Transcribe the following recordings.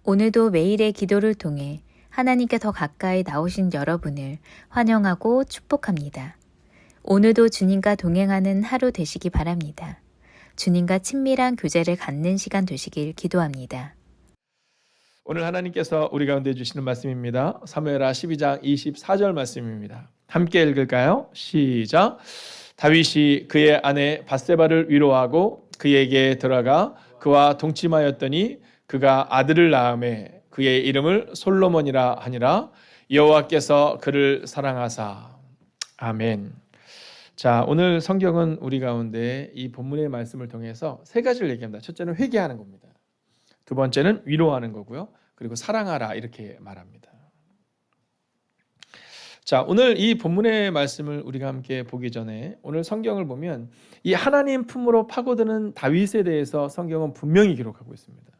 오늘도 매일의 기도를 통해 하나님께 더 가까이 나오신 여러분을 환영하고 축복합니다. 오늘도 주님과 동행하는 하루 되시기 바랍니다. 주님과 친밀한 교제를 갖는 시간 되시길 기도합니다. 오늘 하나님께서 우리 가운데 주시는 말씀입니다. 사무엘하 12장 24절 말씀입니다. 함께 읽을까요? 시작. 다윗이 그의 아내 밧세바를 위로하고 그에게 들어가 그와 동침하였더니 그가 아들을 낳음에 그의 이름을 솔로몬이라 하니라. 여호와께서 그를 사랑하사. 아멘. 자, 오늘 성경은 우리 가운데 이 본문의 말씀을 통해서 세 가지를 얘기합니다. 첫째는 회개하는 겁니다. 두 번째는 위로하는 거고요. 그리고 사랑하라 이렇게 말합니다. 자, 오늘 이 본문의 말씀을 우리가 함께 보기 전에 오늘 성경을 보면 이 하나님 품으로 파고드는 다윗에 대해서 성경은 분명히 기록하고 있습니다.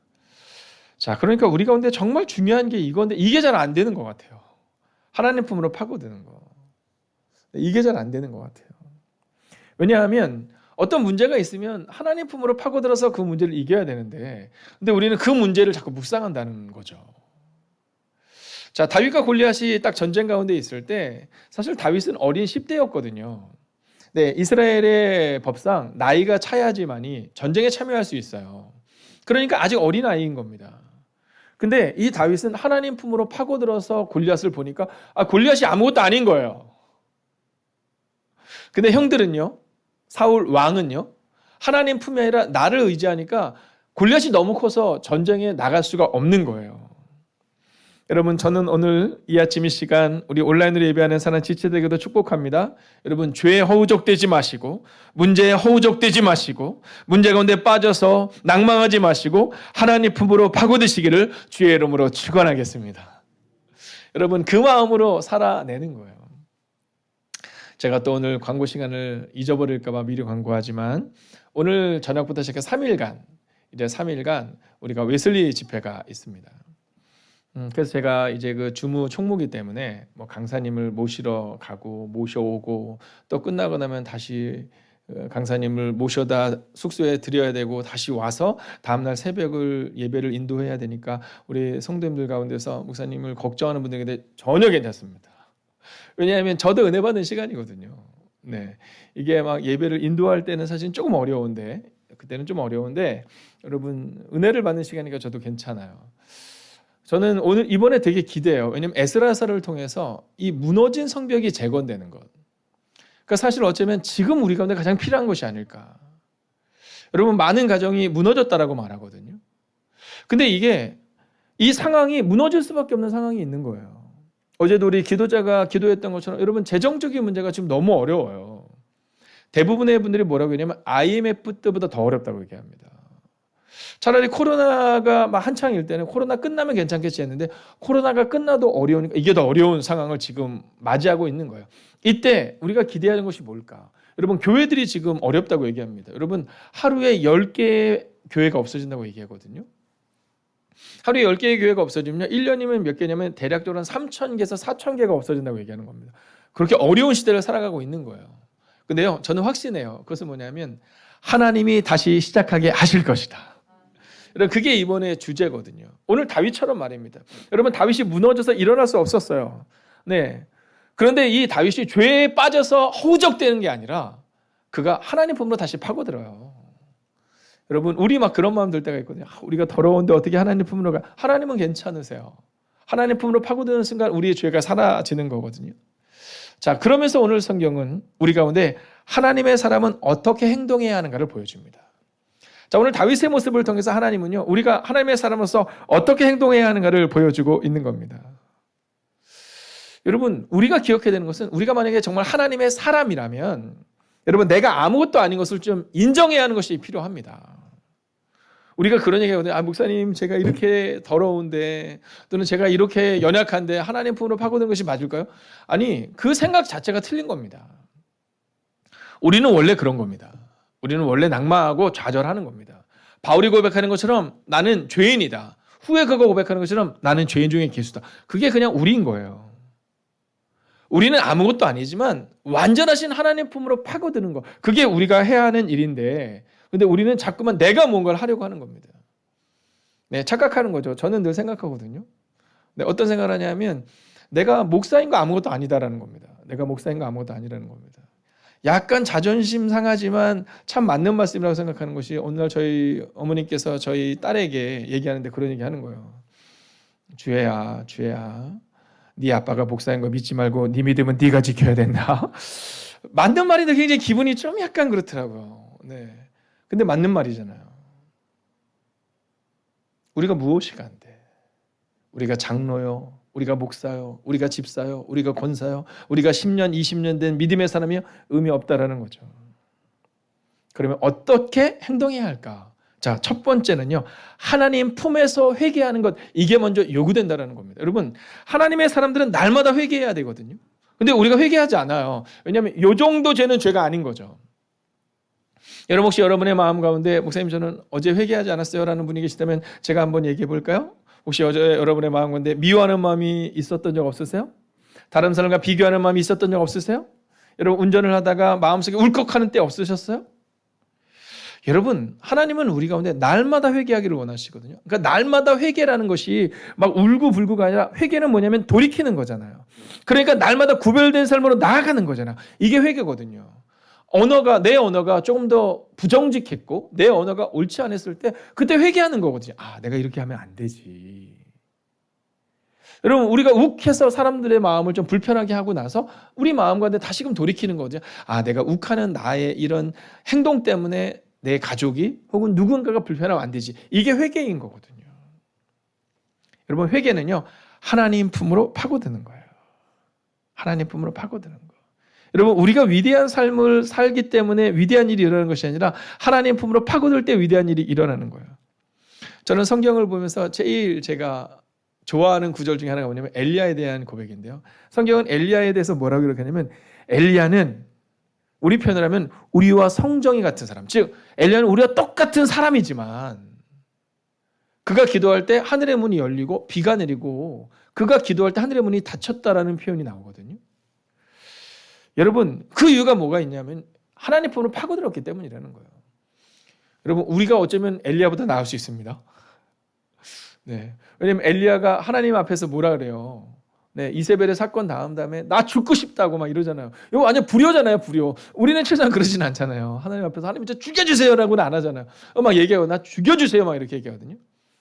자, 그러니까 우리 가운데 정말 중요한 게 이건데 이게 잘 안 되는 것 같아요. 하나님 품으로 파고드는 거. 이게 잘 안 되는 것 같아요. 왜냐하면 어떤 문제가 있으면 하나님 품으로 파고들어서 그 문제를 이겨야 되는데 근데 우리는 그 문제를 자꾸 묵상한다는 거죠. 자, 다윗과 골리앗이 딱 전쟁 가운데 있을 때 사실 다윗은 어린 10대였거든요. 네, 이스라엘의 법상 나이가 차야지만이 전쟁에 참여할 수 있어요. 그러니까 아직 어린 아이인 겁니다. 근데 이 다윗은 하나님 품으로 파고들어서 골리앗을 보니까 골리앗이 아무것도 아닌 거예요. 근데 형들은요, 사울 왕은요, 하나님 품이 아니라 나를 의지하니까 골리앗이 너무 커서 전쟁에 나갈 수가 없는 거예요. 여러분, 저는 오늘 이 아침 이 시간 우리 온라인으로 예배하는 사랑 지체되기도 축복합니다. 여러분, 죄에 허우적대지 마시고 문제에 허우적대지 마시고 문제 가운데 빠져서 낭망하지 마시고 하나님 품으로 파고드시기를 주의 이름으로 축원하겠습니다. 여러분, 그 마음으로 살아내는 거예요. 제가 또 오늘 광고 시간을 잊어버릴까 봐 미리 광고하지만 오늘 저녁부터 시작해 3일간 우리가 웨슬리 집회가 있습니다. 그래서 제가 이제 그 주무 총무기 때문에 뭐 강사님을 모시러 가고 모셔오고 또 끝나고 나면 다시 강사님을 모셔다 숙소에 드려야 되고 다시 와서 다음날 새벽을 예배를 인도해야 되니까 우리 성도님들 가운데서 목사님을 걱정하는 분들에게 전혀 괜찮습니다. 왜냐하면 저도 은혜 받는 시간이거든요. 네, 이게 막 예배를 인도할 때는 사실 조금 어려운데 그때는 좀 어려운데 여러분 은혜를 받는 시간이니까 저도 괜찮아요. 저는 오늘 이번에 되게 기대해요. 왜냐하면 에스라서를 통해서 이 무너진 성벽이 재건되는 것. 그러니까 사실 어쩌면 지금 우리 가운데 가장 필요한 것이 아닐까. 여러분, 많은 가정이 무너졌다라고 말하거든요. 근데 이게 이 상황이 무너질 수밖에 없는 상황이 있는 거예요. 어제도 우리 기도자가 기도했던 것처럼 여러분 재정적인 문제가 지금 너무 어려워요. 대부분의 분들이 뭐라고 얘기하냐면 IMF 때보다 더 어렵다고 얘기합니다. 차라리 코로나가 막 한창일 때는 코로나 끝나면 괜찮겠지 했는데 코로나가 끝나도 어려우니까 이게 더 어려운 상황을 지금 맞이하고 있는 거예요. 이때 우리가 기대하는 것이 뭘까? 여러분, 교회들이 지금 어렵다고 얘기합니다. 여러분, 하루에 10개의 교회가 없어진다고 얘기하거든요. 하루에 10개의 교회가 없어지면 1년이면 몇 개냐면 대략적으로 3,000개에서 4,000개가 없어진다고 얘기하는 겁니다. 그렇게 어려운 시대를 살아가고 있는 거예요. 근데요, 저는 확신해요. 그것은 뭐냐면 하나님이 다시 시작하게 하실 것이다. 여러분, 그게 이번에 주제거든요. 오늘 다윗처럼 말입니다. 여러분, 다윗이 무너져서 일어날 수 없었어요. 네. 그런데 이 다윗이 죄에 빠져서 허우적대는 게 아니라 그가 하나님 품으로 다시 파고들어요. 여러분, 우리 막 그런 마음 들 때가 있거든요. 우리가 더러운데 어떻게 하나님 품으로 가? 하나님은 괜찮으세요. 하나님 품으로 파고드는 순간 우리의 죄가 사라지는 거거든요. 자, 그러면서 오늘 성경은 우리 가운데 하나님의 사람은 어떻게 행동해야 하는가를 보여줍니다. 자, 오늘 다윗의 모습을 통해서 하나님은요, 우리가 하나님의 사람으로서 어떻게 행동해야 하는가를 보여주고 있는 겁니다. 여러분, 우리가 기억해야 되는 것은 우리가 만약에 정말 하나님의 사람이라면 여러분, 내가 아무것도 아닌 것을 좀 인정해야 하는 것이 필요합니다. 우리가 그런 얘기 하거든요. 목사님, 제가 이렇게 더러운데 또는 제가 이렇게 연약한데 하나님 품으로 파고드는 것이 맞을까요? 아니, 그 생각 자체가 틀린 겁니다. 우리는 원래 그런 겁니다. 우리는 원래 낭망하고 좌절하는 겁니다. 바울이 고백하는 것처럼 나는 죄인이다. 후에 그가 고백하는 것처럼 나는 죄인 중에 기수다. 그게 그냥 우리인 거예요. 우리는 아무것도 아니지만 완전하신 하나님 품으로 파고드는 거. 그게 우리가 해야 하는 일인데 근데 우리는 자꾸만 내가 뭔가를 하려고 하는 겁니다. 네, 착각하는 거죠. 저는 늘 생각하거든요. 네, 어떤 생각을 하냐면 내가 목사인 거 아무것도 아니다라는 겁니다. 내가 목사인 거 아무것도 아니라는 겁니다. 약간 자존심 상하지만 참 맞는 말씀이라고 생각하는 것이 오늘 저희 어머니께서 저희 딸에게 얘기하는데 그런 얘기 하는 거예요. 주혜야, 주혜야, 네 아빠가 목사인 거 믿지 말고 네 믿음은 네가 지켜야 된다. 맞는 말인데 굉장히 기분이 좀 약간 그렇더라고요. 네, 근데 맞는 말이잖아요. 우리가 무엇이 간대? 우리가 장로요, 우리가 목사요, 우리가 집사요, 우리가 권사요, 우리가 10년, 20년 된 믿음의 사람이 의미 없다라는 거죠. 그러면 어떻게 행동해야 할까? 자, 첫 번째는요, 하나님 품에서 회개하는 것, 이게 먼저 요구된다라는 겁니다. 여러분, 하나님의 사람들은 날마다 회개해야 되거든요. 근데 우리가 회개하지 않아요. 왜냐하면 요 정도 죄는 죄가 아닌 거죠. 여러분, 혹시 여러분의 마음 가운데 목사님 저는 어제 회개하지 않았어요 라는 분이 계시다면 제가 한번 얘기해 볼까요? 혹시 어제 여러분의 마음 가운데 미워하는 마음이 있었던 적 없으세요? 다른 사람과 비교하는 마음이 있었던 적 없으세요? 여러분, 운전을 하다가 마음속에 울컥하는 때 없으셨어요? 여러분, 하나님은 우리 가운데 날마다 회개하기를 원하시거든요. 그러니까 날마다 회개라는 것이 막 울고불고가 아니라 회개는 뭐냐면 돌이키는 거잖아요. 그러니까 날마다 구별된 삶으로 나아가는 거잖아요. 이게 회개거든요. 내 언어가 조금 더 부정직했고 내 언어가 옳지 않았을 때 그때 회개하는 거거든요. 아, 내가 이렇게 하면 안 되지. 여러분, 우리가 욱해서 사람들의 마음을 좀 불편하게 하고 나서 우리 마음 가운데 다시금 돌이키는 거죠. 아, 내가 욱하는 나의 이런 행동 때문에 내 가족이 혹은 누군가가 불편하면 안 되지. 이게 회개인 거거든요. 여러분, 회개는요, 하나님 품으로 파고드는 거예요. 하나님 품으로 파고드는 거. 여러분, 우리가 위대한 삶을 살기 때문에 위대한 일이 일어나는 것이 아니라 하나님 품으로 파고들 때 위대한 일이 일어나는 거예요. 저는 성경을 보면서 제일 제가 좋아하는 구절 중에 하나가 뭐냐면 엘리야에 대한 고백인데요. 성경은 엘리야에 대해서 뭐라고 기록하냐면 엘리야는 우리 표현을 하면 우리와 성정이 같은 사람. 즉 엘리야는 우리와 똑같은 사람이지만 그가 기도할 때 하늘의 문이 열리고 비가 내리고 그가 기도할 때 하늘의 문이 닫혔다라는 표현이 나오거든요. 여러분, 그 이유가 뭐가 있냐면 하나님 품으로 파고들었기 때문이라는 거예요. 여러분, 우리가 어쩌면 엘리야보다 나을 수 있습니다. 네. 왜냐면 엘리야가 하나님 앞에서 뭐라 그래요? 네, 이세벨의 사건 다음에 나 죽고 싶다고 막 이러잖아요. 이거 완전 불효잖아요, 불효. 우리는 최소한 그러진 않잖아요. 하나님 앞에서 하나님 진짜 죽여주세요라고는 안 하잖아요. 막 얘기하고 나 죽여주세요 막 이렇게 얘기하거든요.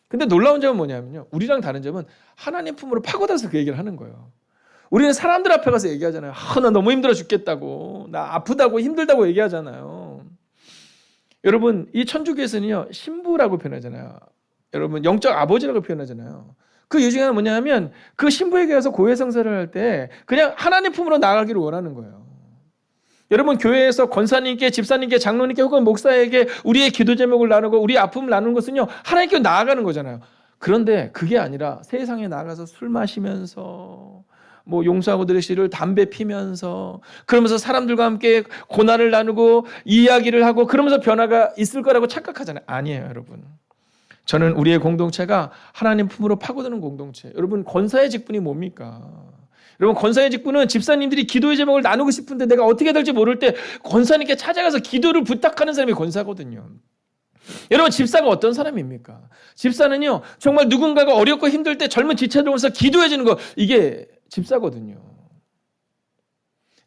근데 놀라운 점은 뭐냐면요, 우리랑 다른 점은 하나님 품으로 파고들어서 그 얘기를 하는 거예요. 우리는 사람들 앞에 가서 얘기하잖아요. 나 너무 힘들어 죽겠다고, 나 아프다고 힘들다고 얘기하잖아요. 여러분, 이 천주교에서는요 신부라고 표현하잖아요. 여러분, 영적 아버지라고 표현하잖아요. 그 이유 중에 하나는 뭐냐면 그 신부에게 가서 고해성사를 할 때 그냥 하나님 품으로 나가기를 원하는 거예요. 여러분, 교회에서 권사님께, 집사님께, 장로님께 혹은 목사에게 우리의 기도 제목을 나누고 우리 아픔을 나누는 것은요 하나님께 나아가는 거잖아요. 그런데 그게 아니라 세상에 나가서 술 마시면서 뭐 용서하고 드리시를 담배 피면서 그러면서 사람들과 함께 고난을 나누고 이야기를 하고 그러면서 변화가 있을 거라고 착각하잖아요. 아니에요, 여러분. 저는 우리의 공동체가 하나님 품으로 파고드는 공동체. 여러분, 권사의 직분이 뭡니까? 여러분, 권사의 직분은 집사님들이 기도의 제목을 나누고 싶은데 내가 어떻게 될지 모를 때 권사님께 찾아가서 기도를 부탁하는 사람이 권사거든요. 여러분, 집사가 어떤 사람입니까? 집사는요 정말 누군가가 어렵고 힘들 때 젊은 지체들 오면서 기도해 주는 거, 이게 집사거든요.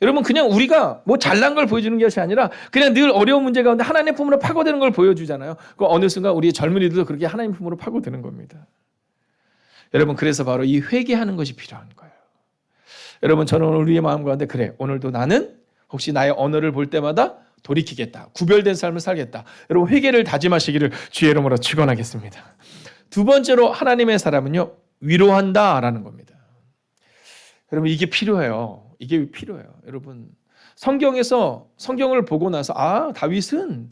여러분, 그냥 우리가 뭐 잘난 걸 보여주는 것이 아니라 그냥 늘 어려운 문제 가운데 하나님 품으로 파고드는 걸 보여주잖아요. 그 어느 순간 우리 젊은이들도 그렇게 하나님 품으로 파고드는 겁니다. 여러분, 그래서 바로 이 회개하는 것이 필요한 거예요. 여러분, 저는 오늘 우리의 마음 가운데 그래, 오늘도 나는 혹시 나의 언어를 볼 때마다 돌이키겠다, 구별된 삶을 살겠다. 여러분, 회개를 다짐하시기를 주의 이름으로 축원하겠습니다. 두 번째로 하나님의 사람은요 위로한다라는 겁니다. 여러분, 이게 필요해요. 이게 필요해요. 여러분, 성경을 보고 나서 다윗은,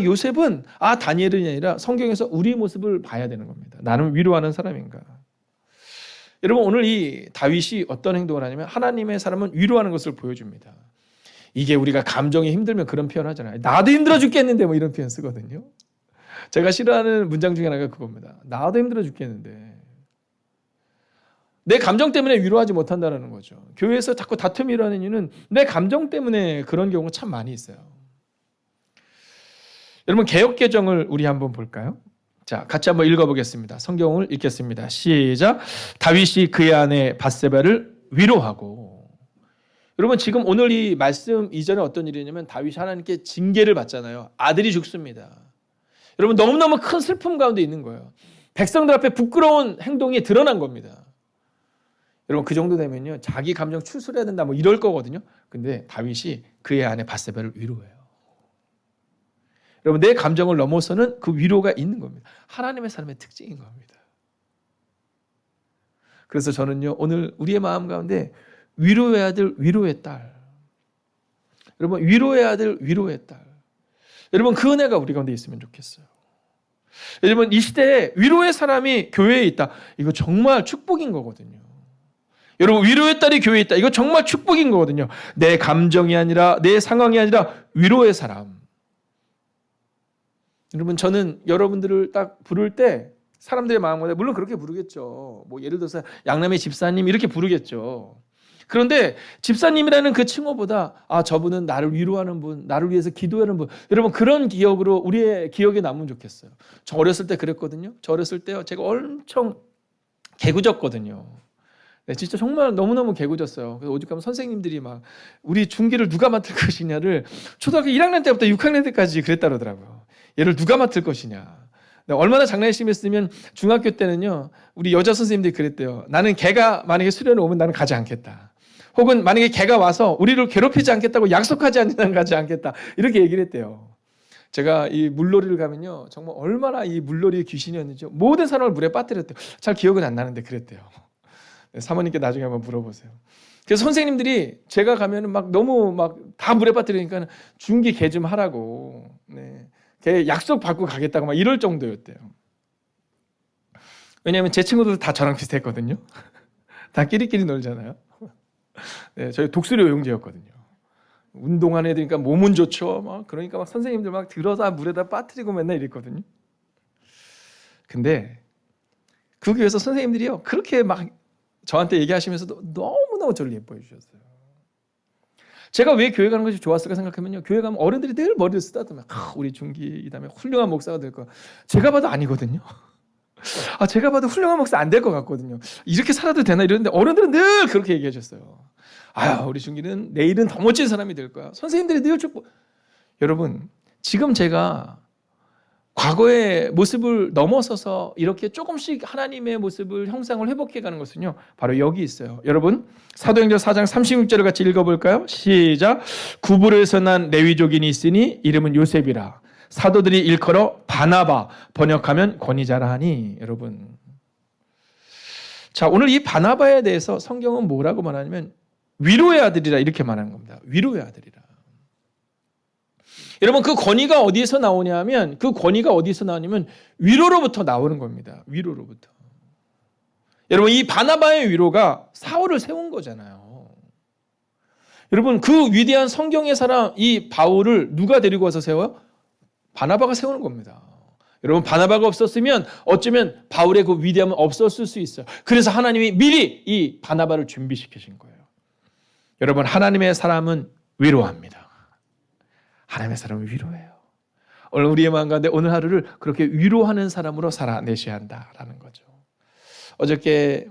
요셉은, 다니엘이 아니라 성경에서 우리의 모습을 봐야 되는 겁니다. 나는 위로하는 사람인가? 여러분, 오늘 이 다윗이 어떤 행동을 하냐면 하나님의 사람은 위로하는 것을 보여줍니다. 이게 우리가 감정이 힘들면 그런 표현 하잖아요. 나도 힘들어 죽겠는데 뭐 이런 표현 쓰거든요. 제가 싫어하는 문장 중에 하나가 그겁니다. 나도 힘들어 죽겠는데. 내 감정 때문에 위로하지 못한다는 거죠. 교회에서 자꾸 다툼이 일어나는 이유는 내 감정 때문에 그런 경우가 참 많이 있어요. 여러분, 개역개정을 우리 한번 볼까요? 자, 같이 한번 읽어보겠습니다. 성경을 읽겠습니다. 시작. 다윗이 그의 아내 밧세바를 위로하고. 여러분, 지금 오늘 이 말씀 이전에 어떤 일이냐면 다윗이 하나님께 징계를 받잖아요. 아들이 죽습니다. 여러분, 너무너무 큰 슬픔 가운데 있는 거예요. 백성들 앞에 부끄러운 행동이 드러난 겁니다. 여러분, 그 정도 되면요, 자기 감정 추스려야 된다 뭐 이럴 거거든요. 근데 다윗이 그의 아내 밧세바를 위로해요. 여러분, 내 감정을 넘어서는 그 위로가 있는 겁니다. 하나님의 삶의 특징인 겁니다. 그래서 저는요, 오늘 우리의 마음 가운데 위로의 아들, 위로의 딸. 여러분, 위로의 아들, 위로의 딸. 여러분, 그 은혜가 우리 가운데 있으면 좋겠어요. 여러분, 이 시대에 위로의 사람이 교회에 있다. 이거 정말 축복인 거거든요. 여러분, 위로의 딸이 교회에 있다. 이거 정말 축복인 거거든요. 내 감정이 아니라, 내 상황이 아니라 위로의 사람. 여러분, 저는 여러분들을 딱 부를 때 사람들의 마음보다 물론 그렇게 부르겠죠. 뭐 예를 들어서 양남의 집사님 이렇게 부르겠죠. 그런데 집사님이라는 그 칭호보다 저분은 나를 위로하는 분, 나를 위해서 기도하는 분. 여러분, 그런 기억으로 우리의 기억에 남으면 좋겠어요. 저 어렸을 때 그랬거든요. 저 어렸을 때요, 제가 엄청 개구졌거든요. 네, 진짜 정말 너무너무 개구졌어요. 그래서 오죽하면 선생님들이 막 우리 중기를 누가 맡을 것이냐를 초등학교 1학년 때부터 6학년 때까지 그랬다 그러더라고요. 얘를 누가 맡을 것이냐. 얼마나 장난이 심했으면 중학교 때는요, 우리 여자 선생님들이 그랬대요. 나는 걔가 만약에 수련을 오면 나는 가지 않겠다. 혹은 만약에 걔가 와서 우리를 괴롭히지 않겠다고 약속하지 않는 한 가지 않겠다. 이렇게 얘기를 했대요. 제가 이 물놀이를 가면요, 정말 얼마나 이 물놀이의 귀신이었는지 모든 사람을 물에 빠뜨렸대요. 잘 기억은 안 나는데 그랬대요. 사모님께 나중에 한번 물어보세요. 그래서 선생님들이 제가 가면은 막 너무 막 다 물에 빠뜨리니까 중기 개 좀 하라고. 네. 걔 약속 받고 가겠다고 막 이럴 정도였대요. 왜냐하면 제 친구들도 다 저랑 비슷했거든요. 다 끼리끼리 놀잖아요. 네, 저희 독수리 요용제였거든요. 운동하는 애들이니까 몸은 좋죠. 막 그러니까 막 선생님들 막 들어다 물에다 빠뜨리고 맨날 이랬거든요. 근데 그 교회에서 선생님들이요, 그렇게 막 저한테 얘기하시면서도 너무너무 저를 예뻐해 주셨어요. 제가 왜 교회 가는 것이 좋았을까 생각하면요, 교회 가면 어른들이 늘 머리를 쓰다듬어요. 우리 중기 이 다음에 훌륭한 목사가 될 거야. 제가 봐도 아니거든요. 제가 봐도 훌륭한 목사 안 될 것 같거든요. 이렇게 살아도 되나 이러는데 어른들은 늘 그렇게 얘기해 줬어요. 우리 중기는 내일은 더 멋진 사람이 될 거야. 선생님들이 늘 축복. 여러분, 지금 제가 과거의 모습을 넘어서서 이렇게 조금씩 하나님의 모습을 형상을 회복해 가는 것은요, 바로 여기 있어요. 여러분, 사도행전 4장 36절을 같이 읽어볼까요? 시작. 구불에서 난 레위족인이 있으니 이름은 요셉이라. 사도들이 일컬어 바나바, 번역하면 권위자라 하니. 여러분, 자, 오늘 이 바나바에 대해서 성경은 뭐라고 말하냐면 위로의 아들이라 이렇게 말하는 겁니다. 위로의 아들이라. 여러분, 그 권위가 어디에서 나오냐면, 그 권위가 어디서 나오냐면 위로로부터 나오는 겁니다. 위로로부터. 여러분, 이 바나바의 위로가 사울을 세운 거잖아요. 여러분, 그 위대한 성경의 사람 이 바울을 누가 데리고 와서 세워요? 바나바가 세우는 겁니다. 여러분, 바나바가 없었으면 어쩌면 바울의 그 위대함은 없었을 수 있어요. 그래서 하나님이 미리 이 바나바를 준비시키신 거예요. 여러분, 하나님의 사람은 위로합니다. 하나님의 사람을 위로해요. 오늘 우리의 마음 가운데 오늘 하루를 그렇게 위로하는 사람으로 살아내셔야 한다라는 거죠. 어저께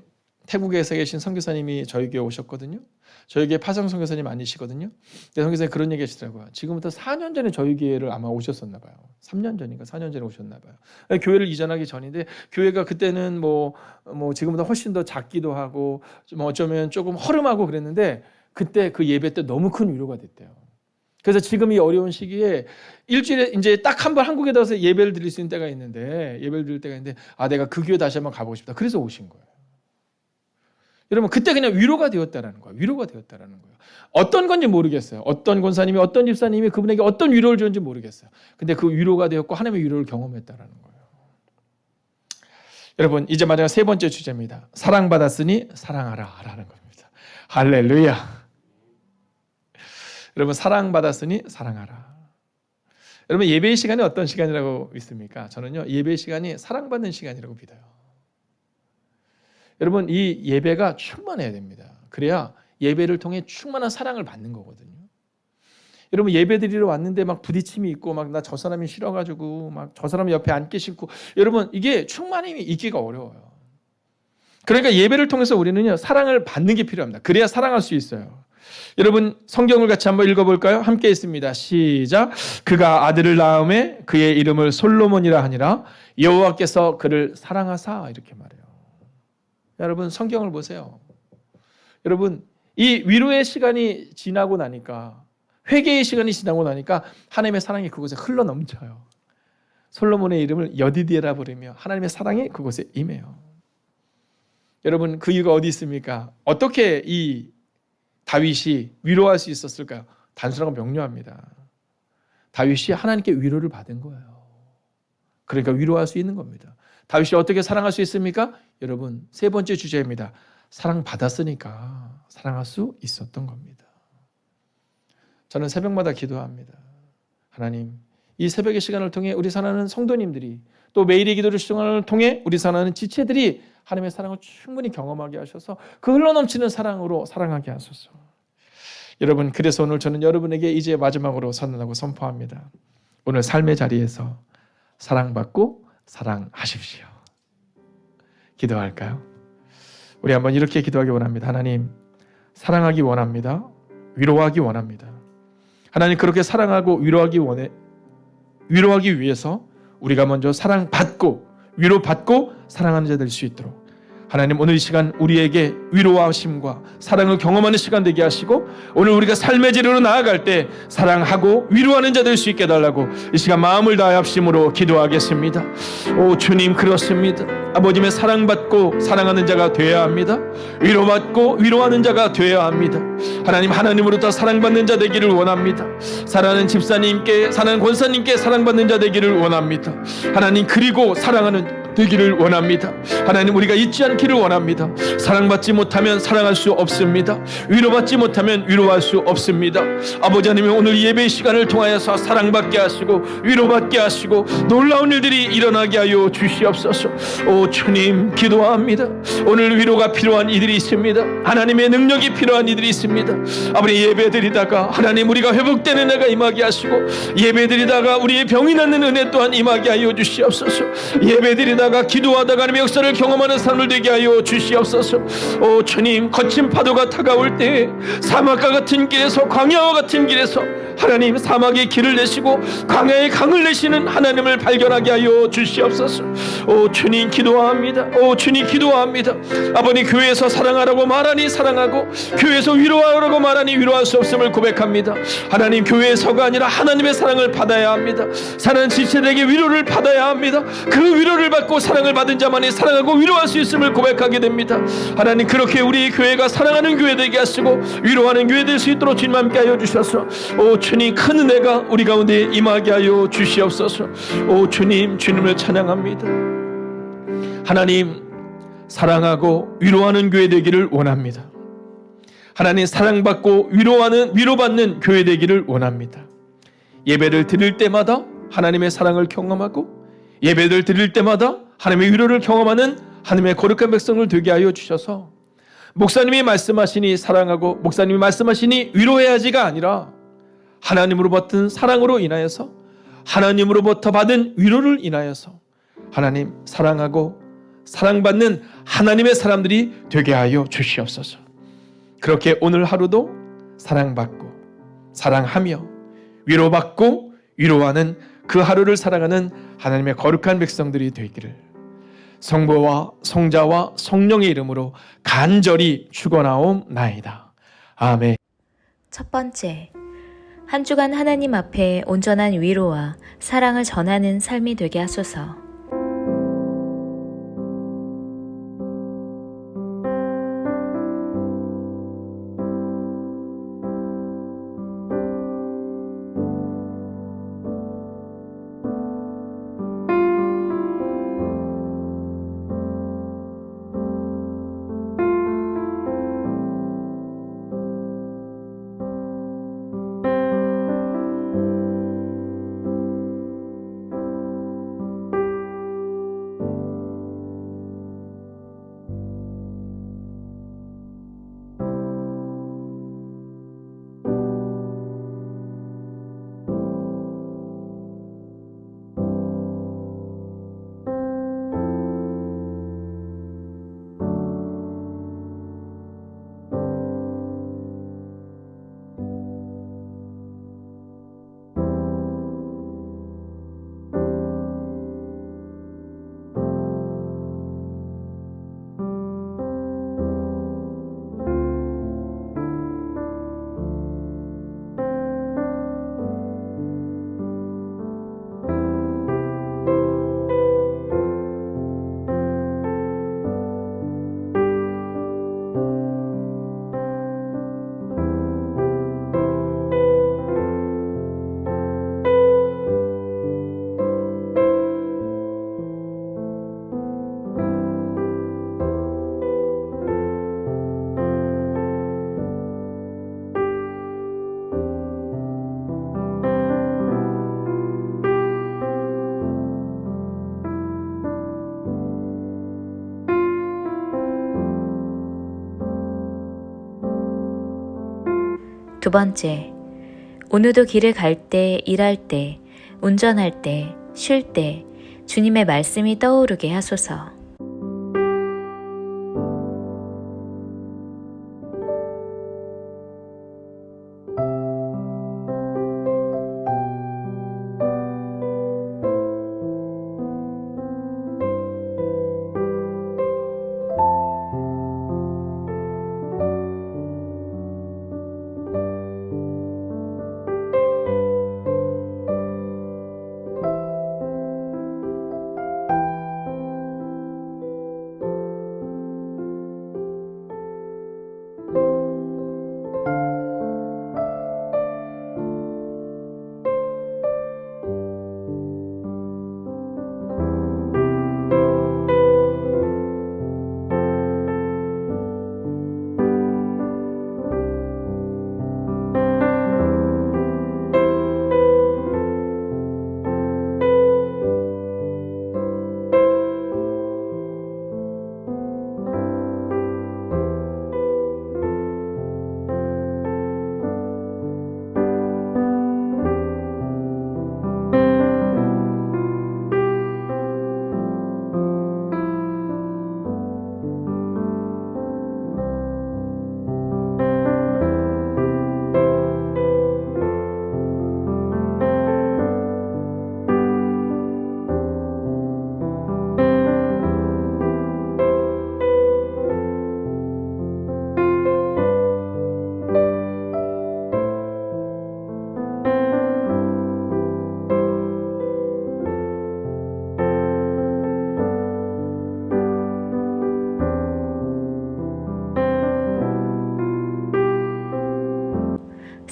태국에서 계신 선교사님이 저희 교회 오셨거든요. 저희 교회 파성 선교사님 아니시거든요. 선교사님 그런 얘기 하시더라고요. 지금부터 4년 전에 저희 교회를 아마 오셨었나 봐요. 3년 전인가 4년 전에 오셨나 봐요. 교회를 이전하기 전인데 교회가 그때는 뭐 지금보다 훨씬 더 작기도 하고 뭐 어쩌면 조금 허름하고 그랬는데 그때 그 예배 때 너무 큰 위로가 됐대요. 그래서 지금 이 어려운 시기에 일주일에 이제 딱 한 번 한국에 들어서 예배를 드릴 수 있는 때가 있는데, 예배를 드릴 때가 있는데, 내가 그 교회 다시 한번 가보고 싶다. 그래서 오신 거예요. 여러분, 그때 그냥 위로가 되었다라는 거예요. 위로가 되었다라는 거예요. 어떤 건지 모르겠어요. 어떤 권사님이, 어떤 집사님이 그분에게 어떤 위로를 주는지 모르겠어요. 근데 그 위로가 되었고 하나님의 위로를 경험했다라는 거예요. 여러분, 이제 마지막 세 번째 주제입니다. 사랑받았으니 사랑하라라는 겁니다. 할렐루야. 여러분, 사랑받았으니 사랑하라. 여러분, 예배의 시간이 어떤 시간이라고 믿습니까? 저는요, 예배의 시간이 사랑받는 시간이라고 믿어요. 여러분, 이 예배가 충만해야 됩니다. 그래야 예배를 통해 충만한 사랑을 받는 거거든요. 여러분 예배 드리러 왔는데 막 부딪힘이 있고 막 나 저 사람이 싫어가지고 막 저 사람 옆에 앉기 싫고 여러분 이게 충만함이 있기가 어려워요. 그러니까 예배를 통해서 우리는요 사랑을 받는 게 필요합니다. 그래야 사랑할 수 있어요. 여러분 성경을 같이 한번 읽어볼까요? 함께 있습니다. 시작. 그가 아들을 낳음에 그의 이름을 솔로몬이라 하니라 여호와께서 그를 사랑하사 이렇게 말해요. 여러분 성경을 보세요. 여러분 이 위로의 시간이 지나고 나니까 회개의 시간이 지나고 나니까 하나님의 사랑이 그곳에 흘러 넘쳐요. 솔로몬의 이름을 여디디에라 부르며 하나님의 사랑이 그곳에 임해요. 여러분 그 이유가 어디 있습니까? 어떻게 이 다윗이 위로할 수 있었을까요? 단순하고 명료합니다. 다윗이 하나님께 위로를 받은 거예요. 그러니까 위로할 수 있는 겁니다. 다윗이 어떻게 사랑할 수 있습니까? 여러분 세 번째 주제입니다. 사랑받았으니까 사랑할 수 있었던 겁니다. 저는 새벽마다 기도합니다. 하나님 이 새벽의 시간을 통해 우리 사랑하는 성도님들이 또 매일의 기도를 시간을 통해 우리 사랑하는 지체들이 하나님의 사랑을 충분히 경험하게 하셔서 그 흘러넘치는 사랑으로 사랑하게 하소서. 여러분 그래서 오늘 저는 여러분에게 이제 마지막으로 선언하고 선포합니다. 오늘 삶의 자리에서 사랑받고 사랑하십시오. 기도할까요? 우리 한번 이렇게 기도하기 원합니다. 하나님 사랑하기 원합니다. 위로하기 원합니다. 하나님 그렇게 사랑하고 위로하기 위해서 우리가 먼저 사랑받고 위로받고 사랑하는 자 될 수 있도록 하나님 오늘 이 시간 우리에게 위로하심과 사랑을 경험하는 시간 되게 하시고 오늘 우리가 삶의 자리로 나아갈 때 사랑하고 위로하는 자 될 수 있게 해달라고 이 시간 마음을 다해 합심으로 기도하겠습니다. 오 주님 그렇습니다. 아버님의 사랑받고 사랑하는 자가 되어야 합니다. 위로받고 위로하는 자가 되어야 합니다. 하나님으로부터 사랑받는 자 되기를 원합니다. 사랑하는 집사님께 사랑하는 권사님께 사랑받는 자 되기를 원합니다. 하나님 그리고 사랑하는 되기를 원합니다. 하나님 우리가 잊지 않기를 원합니다. 사랑받지 못하면 사랑할 수 없습니다. 위로받지 못하면 위로할 수 없습니다. 아버지 하나님 오늘 예배 시간을 통하여서 사랑받게 하시고 위로받게 하시고 놀라운 일들이 일어나게 하여 주시옵소서. 오 주님 기도합니다. 오늘 위로가 필요한 이들이 있습니다. 하나님의 능력이 필요한 이들이 있습니다. 아버지 예배드리다가 하나님 우리가 회복되는 애가 임하게 하시고 예배드리다가 우리의 병이 낫는 은혜 또한 임하게 하여 주시옵소서. 예배드리다가 기도하다가 하나님의 역사를 경험하는 삶을 되게 하여 주시옵소서. 오 주님 거친 파도가 다가올 때 사막과 같은 길에서 광야와 같은 길에서 하나님 사막의 길을 내시고 광야의 강을 내시는 하나님을 발견하게 하여 주시옵소서. 오 주님 기도합니다. 오 주님 기도합니다. 아버님 교회에서 사랑하라고 말하니 사랑하고 교회에서 위로하라고 말하니 위로할 수 없음을 고백합니다. 하나님 교회에서가 아니라 하나님의 사랑을 받아야 합니다. 사랑하는 지체들에게 위로를 받아야 합니다. 그 위로를 받고 사랑을 받은 자만이 사랑하고 위로할 수 있음을 고백하게 됩니다. 하나님 그렇게 우리 교회가 사랑하는 교회 되게 하시고 위로하는 교회 될 수 있도록 주님 함께 하여 주셔서 오 주님 큰 은혜가 우리 가운데 임하게 하여 주시옵소서. 오 주님 주님을 찬양합니다. 하나님 사랑하고 위로하는 교회 되기를 원합니다. 하나님 사랑받고 위로받는 교회 되기를 원합니다. 예배를 드릴 때마다 하나님의 사랑을 경험하고 예배를 드릴 때마다 하나님의 위로를 경험하는 하나님의 거룩한 백성을 되게 하여 주셔서 목사님이 말씀하시니 사랑하고 목사님이 말씀하시니 위로해야지가 아니라 하나님으로부터 사랑으로 인하여서 하나님으로부터 받은 위로를 인하여서 하나님 사랑하고 사랑받는 하나님의 사람들이 되게 하여 주시옵소서. 그렇게 오늘 하루도 사랑받고 사랑하며 위로받고 위로하는 그 하루를 살아가는 하나님의 거룩한 백성들이 되기를 성부와 성자와 성령의 이름으로 간절히 축원하옵나이다. 아멘. 첫 번째, 한 주간 하나님 앞에 온전한 위로와 사랑을 전하는 삶이 되게 하소서. 두 번째, 오늘도 길을 갈 때, 일할 때, 운전할 때, 쉴 때 주님의 말씀이 떠오르게 하소서.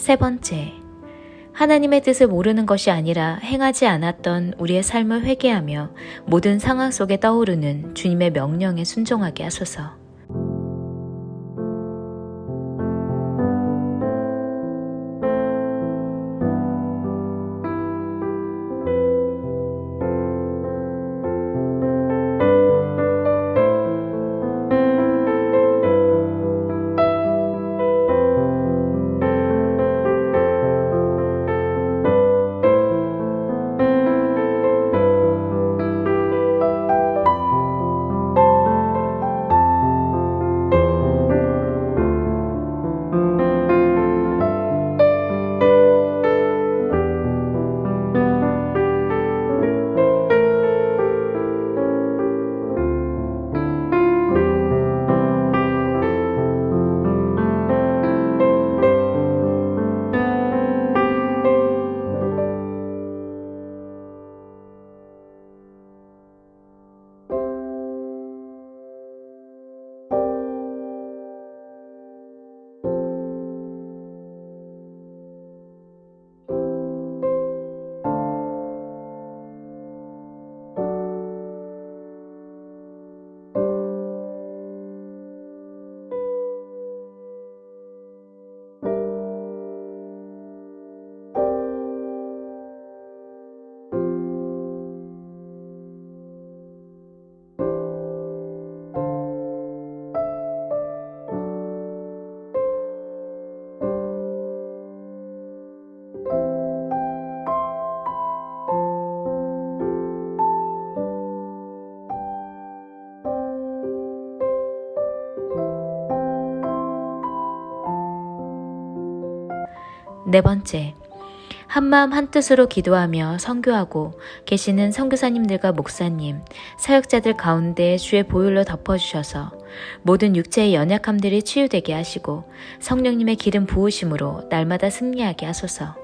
세 번째, 하나님의 뜻을 모르는 것이 아니라 행하지 않았던 우리의 삶을 회개하며 모든 상황 속에 떠오르는 주님의 명령에 순종하게 하소서. 네 번째, 한마음 한뜻으로 기도하며 선교하고 계시는 선교사님들과 목사님, 사역자들 가운데 주의 보혈로 덮어주셔서 모든 육체의 연약함들이 치유되게 하시고 성령님의 기름 부으심으로 날마다 승리하게 하소서.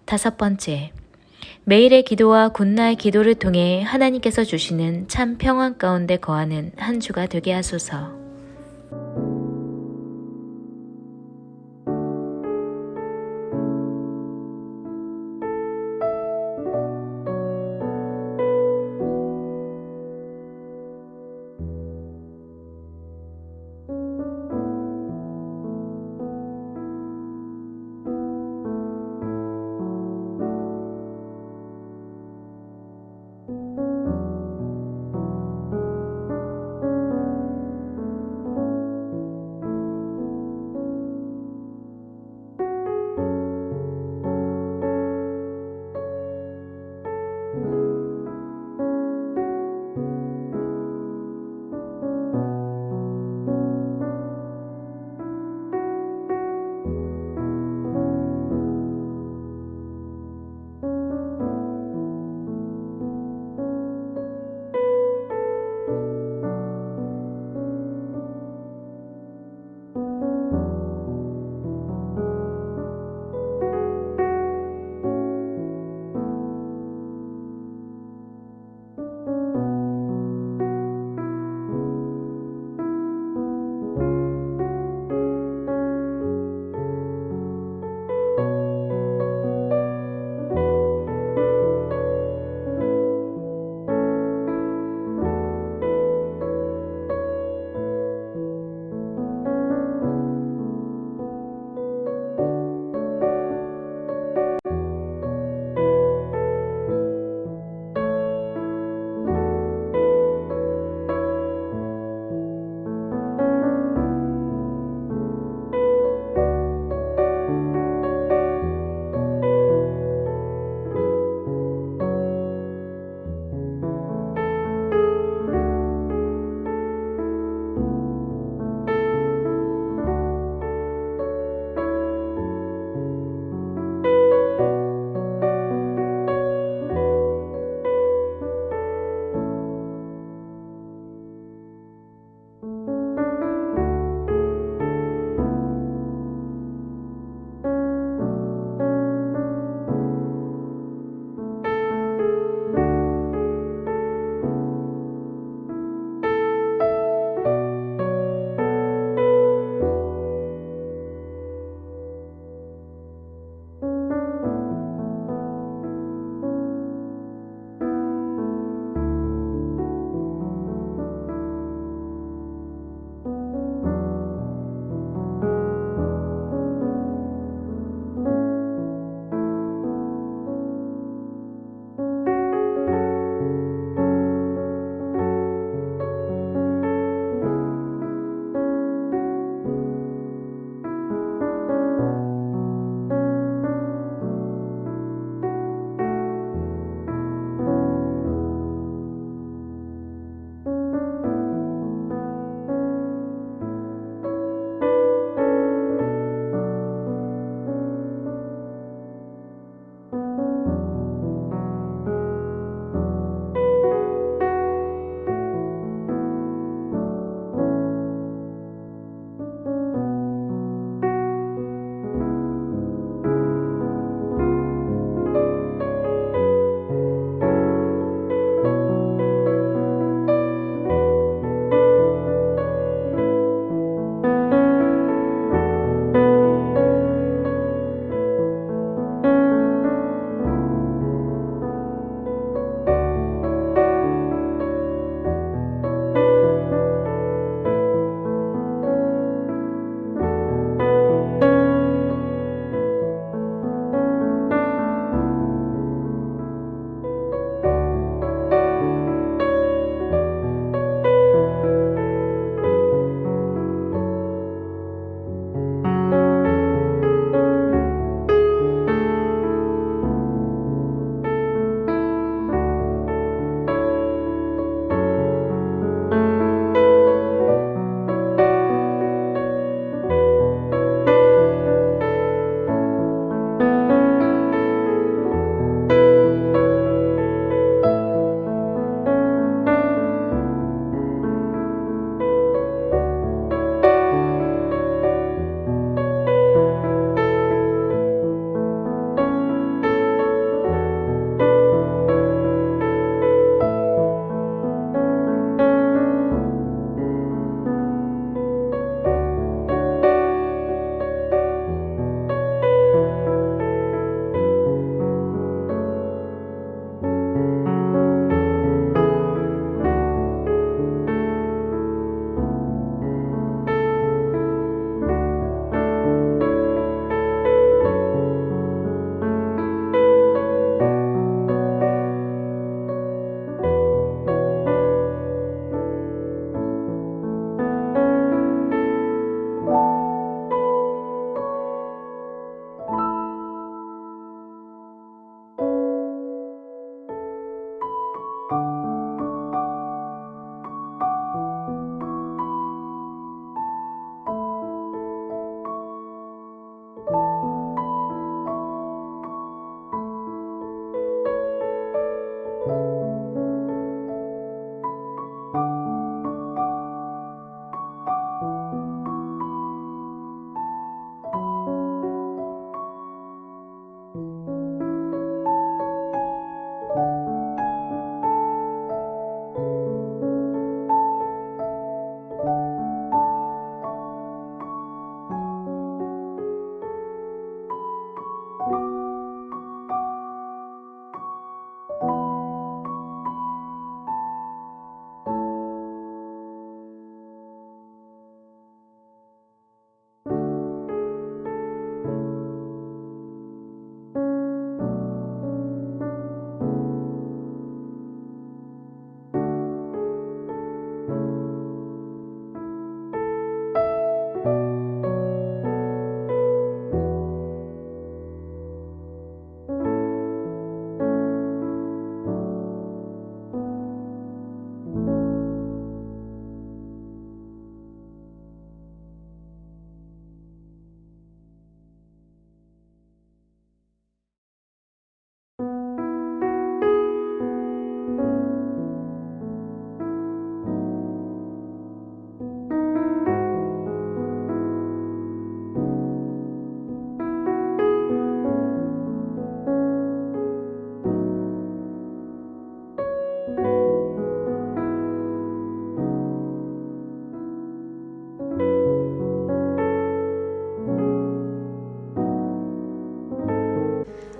5번째, 매일의 기도와 굿나잇 기도를 통해 하나님께서 주시는 참 평안 가운데 거하는 한 주가 되게 하소서.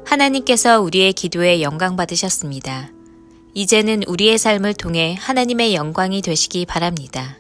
하나님께서 우리의 기도에 영광 받으셨습니다. 이제는 우리의 삶을 통해 하나님의 영광이 되시기 바랍니다.